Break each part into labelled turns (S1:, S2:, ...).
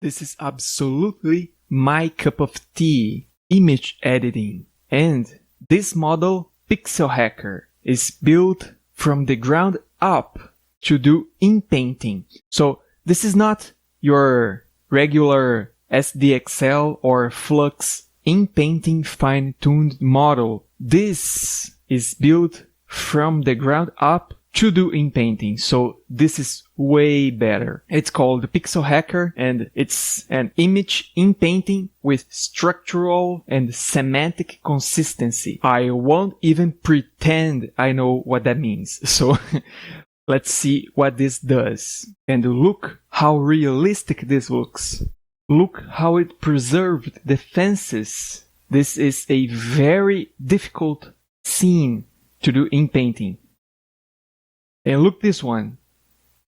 S1: This is absolutely my cup of tea, image editing. And this model, PixelHacker, is built from the ground up to do inpainting. So this is not your regular SDXL or Flux inpainting fine-tuned model. This is built from the ground up to do inpainting. So this is way better. It's called PixelHacker and it's an image inpainting with structural and semantic consistency. I won't even pretend I know what that means. So let's see what this does. And look how realistic this looks. Look how it preserved the fences. This is a very difficult scene to do inpainting. And look this one.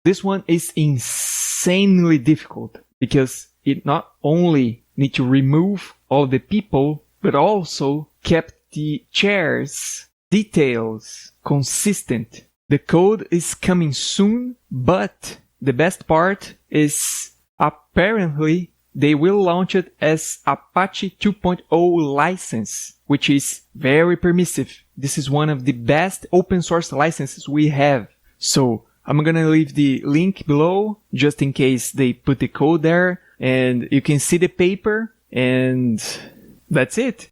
S1: This one is insanely difficult because it not only need to remove all the people, but also kept the chairs details consistent. The code is coming soon, but the best part is apparently they will launch it as Apache 2.0 license, which is very permissive. This is one of the best open source licenses we have. So I'm gonna leave the link below just in case they put the code there and you can see the paper and that's it.